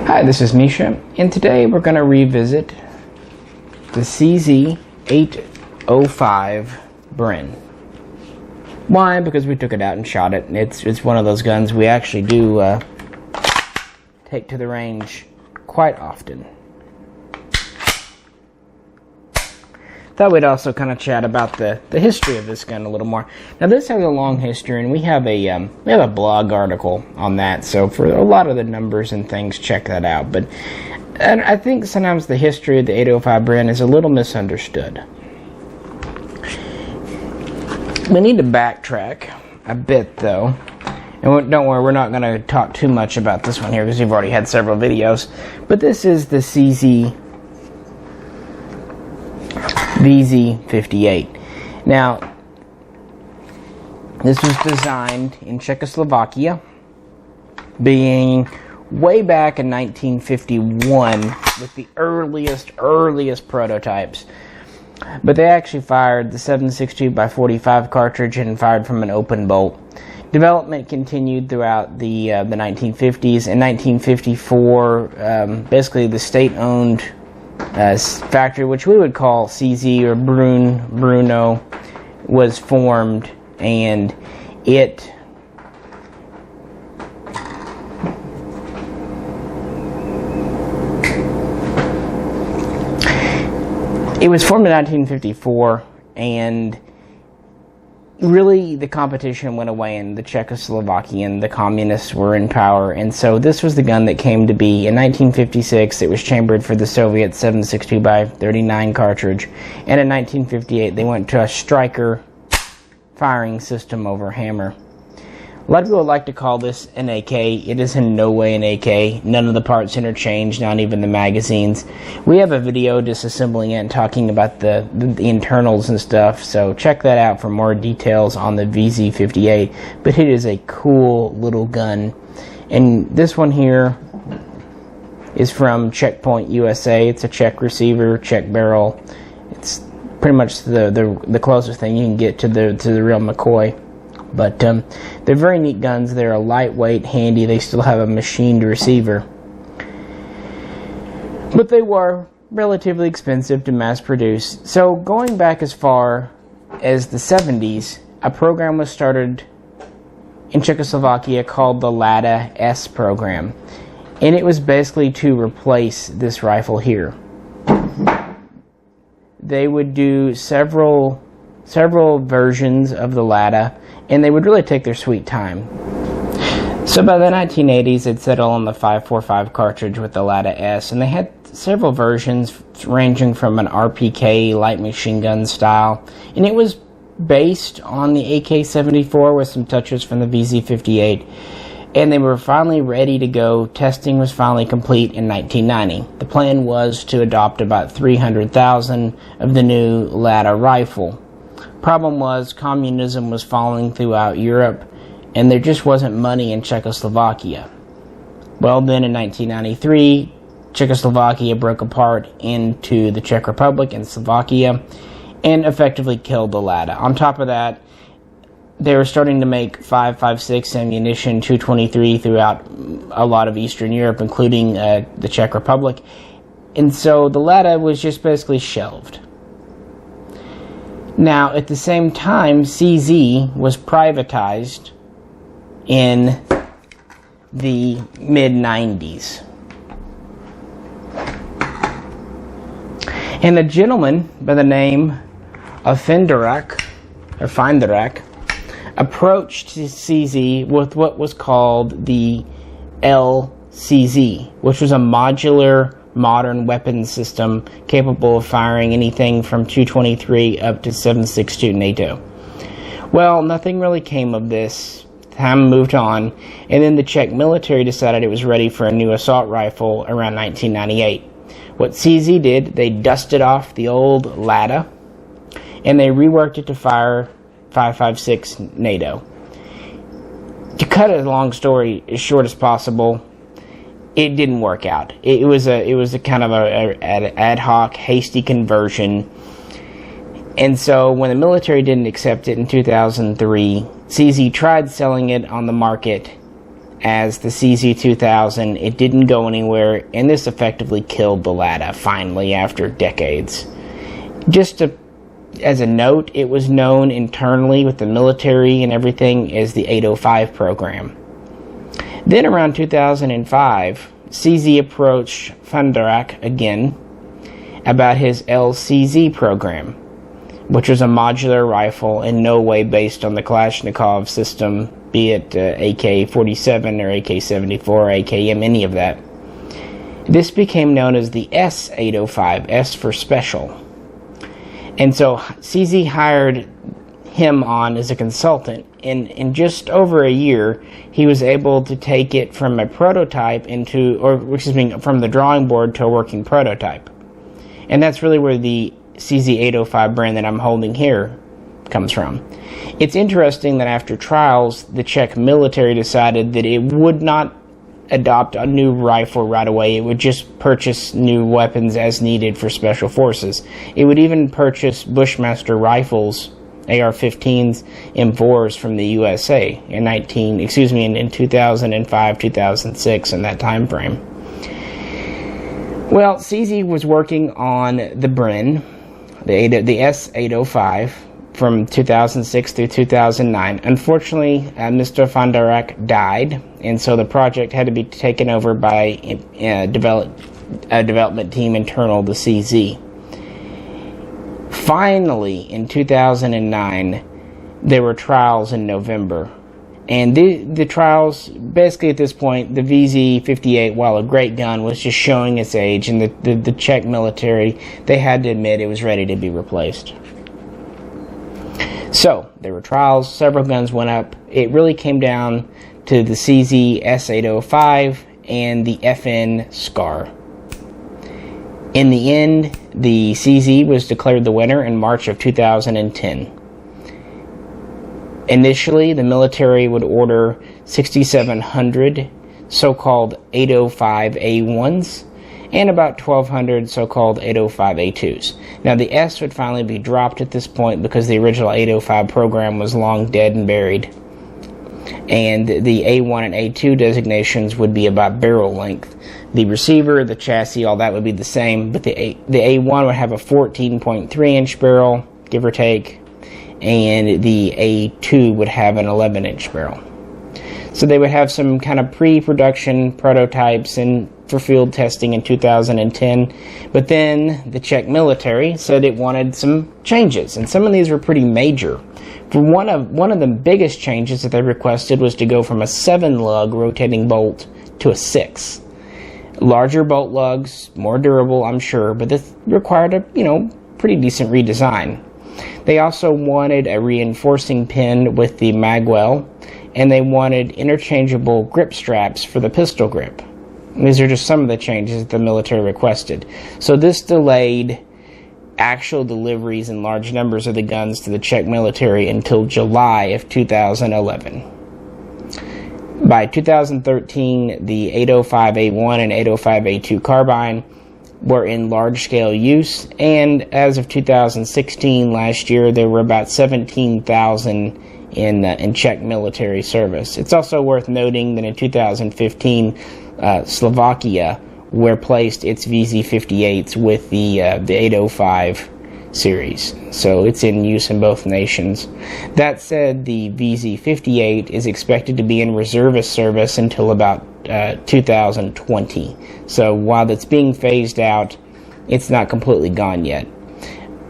Hi, this is Misha, and today we're going to revisit the CZ-805 Bren. Why? Because we took it out and shot it, and it's one of those guns we actually do take to the range quite often. Thought we'd also kind of chat about the history of this gun a little more. Now, this has a long history, and we have a blog article on that. So for a lot of the numbers and things, check that out. But I think sometimes the history of the 805 Bren is a little misunderstood. We need to backtrack a bit, though. And don't worry, we're not going to talk too much about this one here because we've already had several videos. But this is the Czech Vz.58. Now, this was designed in Czechoslovakia, being way back in 1951 with the earliest prototypes. But they actually fired the 7.62x45 cartridge and fired from an open bolt. Development continued throughout the 1950s. In 1954, basically the state-owned factory, which we would call CZ or Bruno, was formed, and it was formed in 1954, and really the competition went away, and the Czechoslovakian, the communists were in power, and so this was the gun that came to be. In 1956, it was chambered for the Soviet 7.62x39 cartridge, and in 1958, they went to a striker firing system over hammer. A lot of people like to call this an AK. It is in no way an AK. None of the parts interchanged, not even the magazines. We have a video disassembling it and talking about the internals and stuff, so check that out for more details on the Vz.58. But it is a cool little gun. And this one here is from Checkpoint USA. It's a Czech receiver, Czech barrel. It's pretty much the closest thing you can get to the real McCoy. But they're very neat guns. They're lightweight, handy. They still have a machined receiver. But they were relatively expensive to mass produce. So going back as far as the 70s, a program was started in Czechoslovakia called the Lada-S program. And it was basically to replace this rifle here. They would do several versions of the Lada, and they would really take their sweet time. So by the 1980s, they'd settle on the 5.45 cartridge with the Lada-S, and they had several versions ranging from an RPK light machine gun style, and it was based on the AK-74 with some touches from the Vz.58, and they were finally ready to go. Testing was finally complete in 1990. The plan was to adopt about 300,000 of the new Lada rifle. Problem was, communism was falling throughout Europe, and there just wasn't money in Czechoslovakia. Well, then in 1993, Czechoslovakia broke apart into the Czech Republic and Slovakia, and effectively killed the Lada. On top of that, they were starting to make 5.56 ammunition, 223 throughout a lot of Eastern Europe, including the Czech Republic, and so the Lada was just basically shelved. Now, at the same time, CZ was privatized in the mid-90s. And a gentleman by the name of Finderak approached CZ with what was called the LCZ, which was a modular modern weapons system capable of firing anything from 223 up to 7.62 NATO. Well, nothing really came of this. Time moved on, and then the Czech military decided it was ready for a new assault rifle around 1998. What CZ did, they dusted off the old Lada, and they reworked it to fire 5.56 NATO. To cut a long story as short as possible, it didn't work out. It was a kind of a ad hoc, hasty conversion. And so when the military didn't accept it in 2003, CZ tried selling it on the market as the CZ-2000. It didn't go anywhere, and this effectively killed the Lada finally after decades. Just as a note, it was known internally with the military and everything as the 805 program. Then around 2005, CZ approached van der Rak again about his LCZ program, which was a modular rifle in no way based on the Kalashnikov system, be it AK-47 or AK-74 or AKM, any of that. This became known as the S805, S for special. And so CZ hired him on as a consultant. In just over a year, he was able to take it from a prototype from the drawing board to a working prototype. And that's really where the CZ-805 brand that I'm holding here comes from. It's interesting that after trials, the Czech military decided that it would not adopt a new rifle right away. It would just purchase new weapons as needed for special forces. It would even purchase Bushmaster rifles, AR-15s, M4s from the USA in 2005, 2006, in that time frame. Well, CZ was working on the Bren, the S805, from 2006 through 2009. Unfortunately, Mr. van der Rak died, and so the project had to be taken over by a development team internal to CZ. Finally, in 2009, there were trials in November. And the trials, basically at this point, the Vz-58, while a great gun, was just showing its age, and the Czech military, they had to admit it was ready to be replaced. So, there were trials, several guns went up. It really came down to the CZ S805 and the FN SCAR. In the end, the CZ was declared the winner in March of 2010. Initially, the military would order 6,700 so-called 805A1s and about 1,200 so-called 805A2s. Now, the S would finally be dropped at this point because the original 805 program was long dead and buried. And the A1 and A2 designations would be about barrel length. The receiver, the chassis, all that would be the same, but the A1 would have a 14.3-inch barrel, give or take, and the A2 would have an 11-inch barrel. So they would have some kind of pre-production prototypes and for field testing in 2010, but then the Czech military said it wanted some changes, and some of these were pretty major. For one of the biggest changes that they requested was to go from a 7-lug rotating bolt to a 6. Larger bolt lugs, more durable, I'm sure, but this required a pretty decent redesign. They also wanted a reinforcing pin with the magwell, and they wanted interchangeable grip straps for the pistol grip. And these are just some of the changes that the military requested. So this delayed actual deliveries in large numbers of the guns to the Czech military until July of 2011. By 2013, the 805A1 and 805A2 carbine were in large-scale use, and as of 2016, last year, there were about 17,000 in Czech military service. It's also worth noting that in 2015, Slovakia placed its Vz-58s with the 805 series, so it's in use in both nations. That said, the Vz-58 is expected to be in reservist service until about 2020. So while it's being phased out, it's not completely gone yet.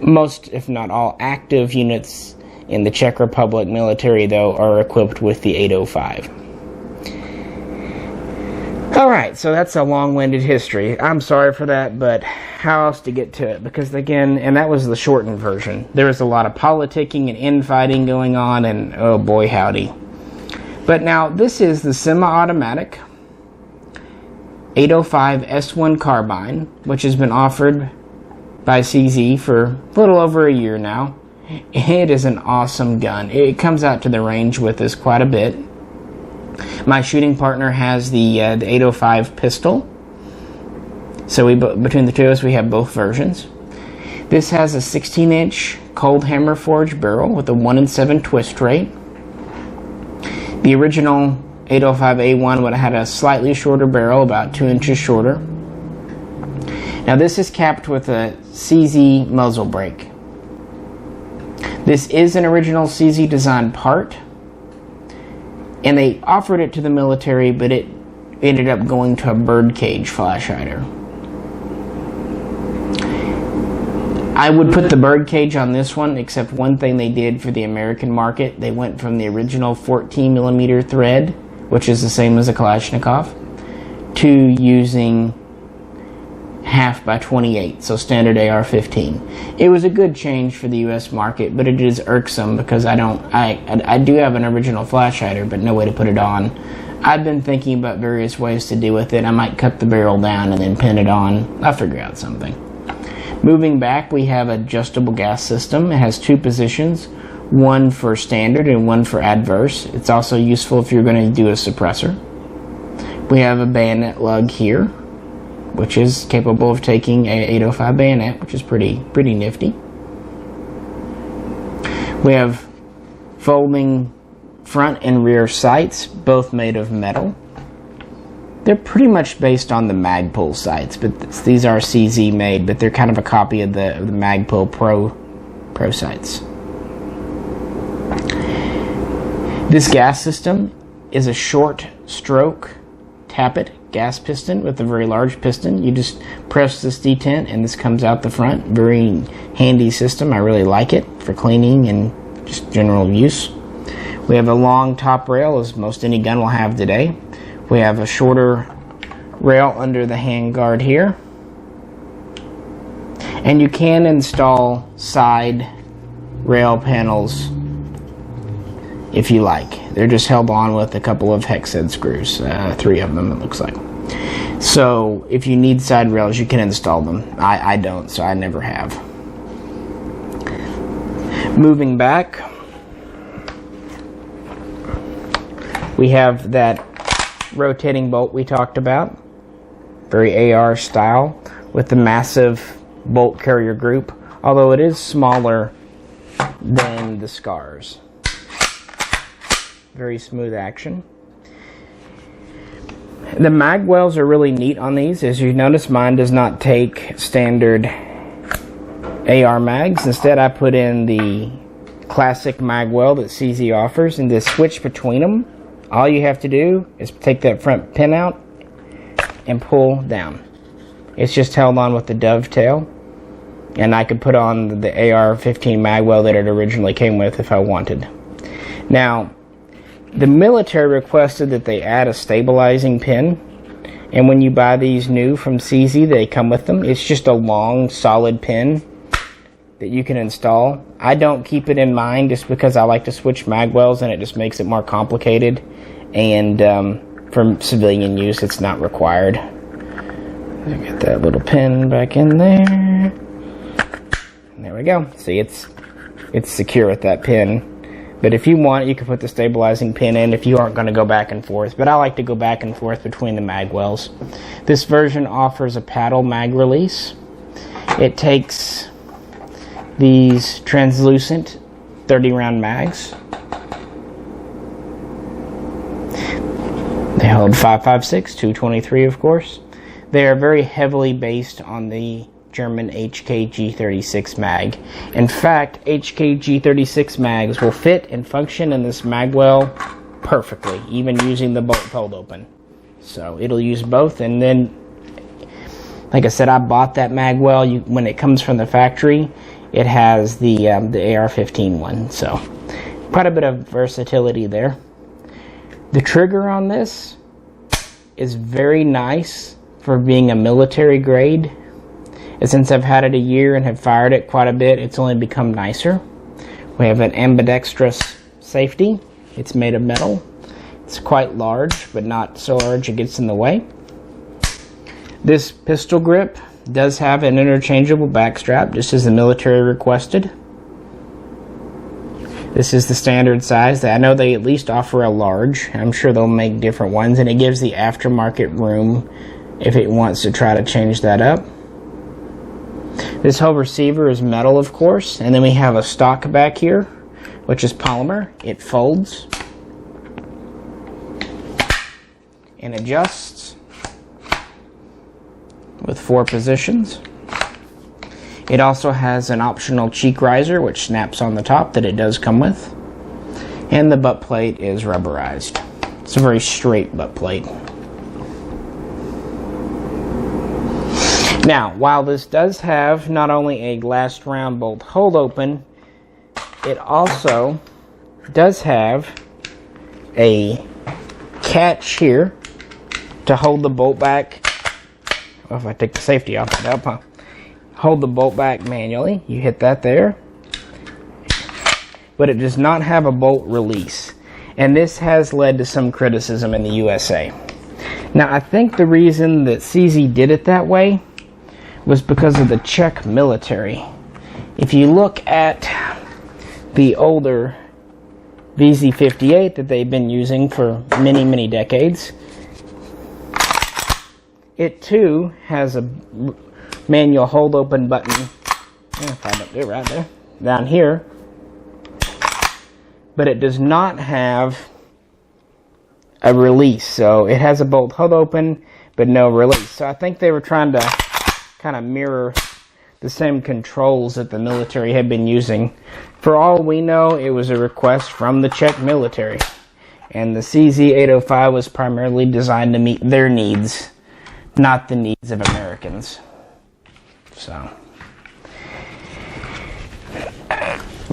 Most, if not all, active units in the Czech Republic military, though, are equipped with the 805. Alright, so that's a long-winded history. I'm sorry for that, but how else to get to it? Because again, and that was the shortened version. There was a lot of politicking and infighting going on, and oh boy howdy. But now, this is the semi-automatic 805 S1 Carbine, which has been offered by CZ for a little over a year now. It is an awesome gun. It comes out to the range with us quite a bit. My shooting partner has the 805 pistol, so between the two of us we have both versions. This has a 16-inch cold hammer forged barrel with a 1 in 7 twist rate. The original 805A1 would have had a slightly shorter barrel, about 2 inches shorter. Now this is capped with a CZ muzzle brake. This is an original CZ design part, and they offered it to the military, but it ended up going to a birdcage flash hider. I would put the birdcage on this one, except one thing they did for the American market. They went from the original 14mm thread, which is the same as a Kalashnikov, to using 1/2 by 28, so standard AR-15. It was a good change for the U.S. market, but it is irksome because I do have an original flash hider, but no way to put it on. I've been thinking about various ways to deal with it. I might cut the barrel down and then pin it on. I'll figure out something. Moving back, we have adjustable gas system. It has 2 positions, one for standard and one for adverse. It's also useful if you're going to do a suppressor. We have a bayonet lug here, which is capable of taking a 805 bayonet, which is pretty nifty. We have folding front and rear sights, both made of metal. They're pretty much based on the Magpul sights, but these are CZ made, but they're kind of a copy of the Magpul Pro sights. This gas system is a short stroke tappet gas piston with a very large piston. You just press this detent and this comes out the front. Very handy system. I really like it for cleaning and just general use. We have a long top rail, as most any gun will have today. We have a shorter rail under the handguard here. And you can install side rail panels if you like. They're just held on with a couple of hex head screws, 3 of them it looks like. So if you need side rails, you can install them. I don't, so I never have. Moving back, we have that rotating bolt we talked about, very AR style, with the massive bolt carrier group, although it is smaller than the Scars. Very smooth action. The mag wells are really neat on these. As you notice, mine does not take standard AR mags. Instead, I put in the classic mag well that CZ offers, and to switch between them, all you have to do is take that front pin out and pull down. It's just held on with the dovetail, and I could put on the AR-15 mag well that it originally came with if I wanted. Now, the military requested that they add a stabilizing pin, and when you buy these new from CZ, they come with them. It's just a long, solid pin that you can install. I don't keep it in mind just because I like to switch mag wells, and it just makes it more complicated, and for civilian use, it's not required. Get that little pin back in there. And there we go. See, it's secure with that pin. But if you want, you can put the stabilizing pin in if you aren't going to go back and forth. But I like to go back and forth between the mag wells. This version offers a paddle mag release. It takes these translucent 30-round mags. They hold 5.56, 223 of course. They are very heavily based on the German HK-G36 mag. In fact, HK-G36 mags will fit and function in this mag well perfectly, even using the bolt pulled open. So it'll use both, and then, like I said, I bought that mag well. When it comes from the factory, it has the AR-15 one, so quite a bit of versatility there. The trigger on this is very nice for being a military grade. And since I've had it a year and have fired it quite a bit, it's only become nicer. We have an ambidextrous safety. It's made of metal. It's quite large, but not so large it gets in the way. This pistol grip does have an interchangeable back strap, just as the military requested. This is the standard size. I know they at least offer a large. I'm sure they'll make different ones, and it gives the aftermarket room if it wants to try to change that up. This whole receiver is metal, of course, and then we have a stock back here, which is polymer. It folds. and adjusts with 4 positions. It also has an optional cheek riser which snaps on the top that it does come with. And the butt plate is rubberized. It's a very straight butt plate. Now, while this does have not only a last round bolt hold open, it also does have a catch here to hold the bolt back. Well, if I take the safety off, it'll help, huh? Hold the bolt back manually. You hit that there. But it does not have a bolt release. And this has led to some criticism in the USA. Now, I think the reason that CZ did it that way was because of the Czech military. If you look at the older Vz.58 that they've been using for many, many decades, it too has a manual hold open button. If I don't do it right there, down here. But it does not have a release. So it has a bolt hold open, but no release. So I think they were trying to kind of mirror the same controls that the military had been using. For all we know, it was a request from the Czech military. And the CZ-805 was primarily designed to meet their needs, not the needs of Americans. So,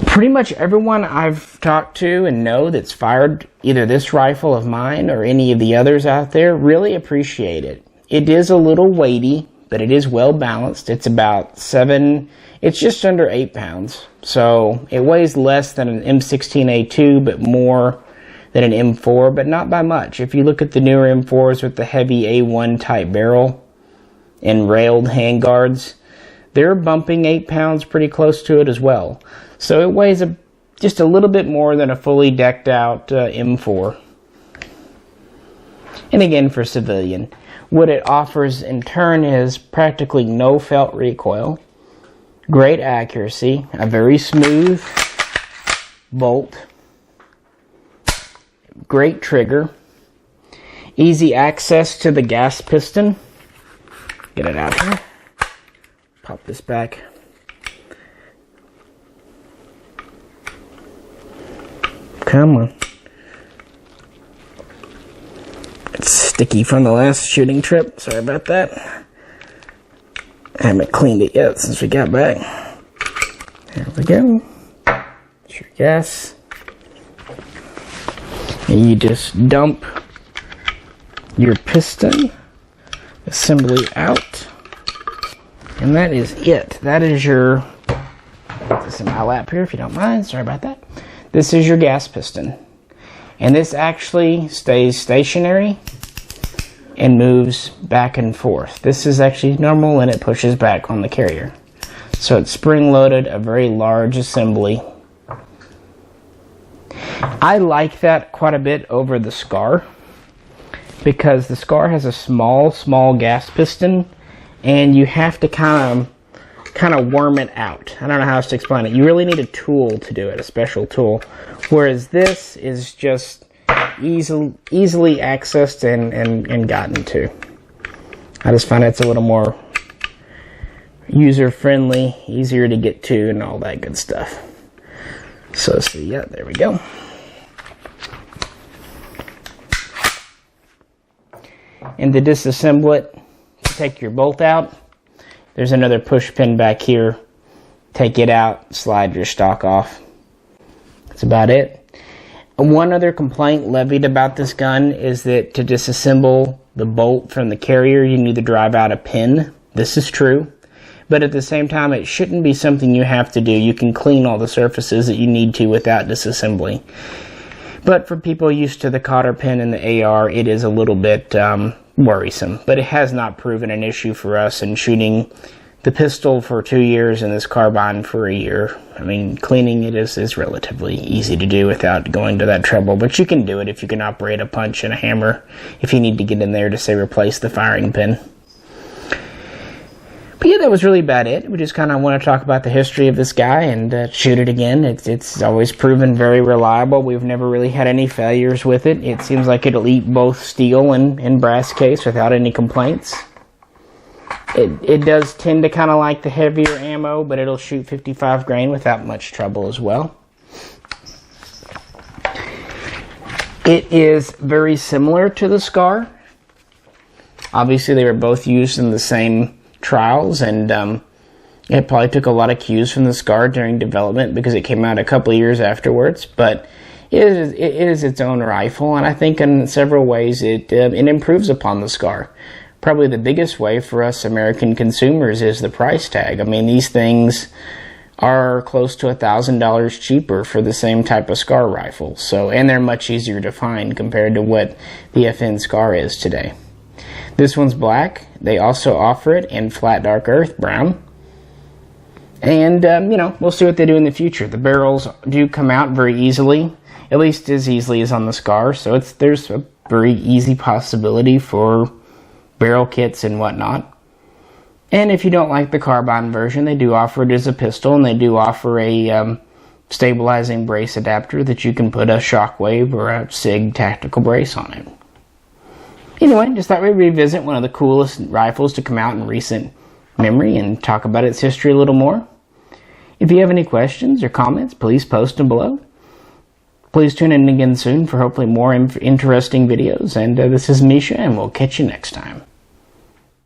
pretty much everyone I've talked to and know that's fired either this rifle of mine or any of the others out there really appreciate it. It is a little weighty, but it is well balanced. It's about it's just under 8 pounds. So it weighs less than an M16A2, but more than an M4, but not by much. If you look at the newer M4s with the heavy A1 type barrel and railed handguards, they're bumping 8 pounds, pretty close to it as well. So it weighs just a little bit more than a fully decked out M4. And again, for civilian, what it offers in turn is practically no felt recoil, great accuracy, a very smooth bolt, great trigger, easy access to the gas piston. Get it out here. Pop this back. Come on. It's sticky from the last shooting trip. Sorry about that. I haven't cleaned it yet since we got back. There we go. It's your gas. And you just dump your piston assembly out. And that is it. That is your... Put this in my lap here if you don't mind. Sorry about that. This is your gas piston. And this actually stays stationary and moves back and forth. This is actually normal and it pushes back on the carrier. So it's spring-loaded, a very large assembly. I like that quite a bit over the Scar, because the Scar has a small gas piston, and you have to kind of worm it out. I don't know how else to explain it. You really need a tool to do it, a special tool. Whereas this is just easily accessed and gotten to. I just find it's a little more user-friendly, easier to get to, and all that good stuff. So yeah, there we go. And to disassemble it, take your bolt out. There's another push pin back here. Take it out, slide your stock off. That's about it. One other complaint levied about this gun is that to disassemble the bolt from the carrier, you need to drive out a pin. This is true. But at the same time, it shouldn't be something you have to do. You can clean all the surfaces that you need to without disassembly. But for people used to the cotter pin and the AR, it is a little bit worrisome. But it has not proven an issue for us in shooting the pistol for 2 years and this carbine for a year. I mean, cleaning it is relatively easy to do without going to that trouble. But you can do it if you can operate a punch and a hammer if you need to get in there to, say, replace the firing pin. But yeah, that was really about it. We just kind of want to talk about the history of this guy and shoot it again. It's always proven very reliable. We've never really had any failures with it. It seems like it'll eat both steel and brass case without any complaints. It does tend to kind of like the heavier ammo, but it'll shoot 55 grain without much trouble as well. It is very similar to the Scar. Obviously, they were both used in the same trials, and it probably took a lot of cues from the Scar during development because it came out a couple of years afterwards. But it is its own rifle, and I think in several ways it improves upon the Scar. Probably the biggest way for us American consumers is the price tag. I mean, these things are close to $1,000 cheaper for the same type of Scar rifle. So, and they're much easier to find compared to what the FN Scar is today. This one's black. They also offer it in flat dark earth brown. And, you know, we'll see what they do in the future. The barrels do come out very easily, at least as easily as on the Scar. So there's a very easy possibility for barrel kits and whatnot. And if you don't like the carbine version, they do offer it as a pistol, and they do offer a stabilizing brace adapter that you can put a Shockwave or a SIG tactical brace on it. Anyway, just thought we'd revisit one of the coolest rifles to come out in recent memory and talk about its history a little more. If you have any questions or comments, please post them below. Please tune in again soon for hopefully more interesting videos. And this is Misha, and we'll catch you next time.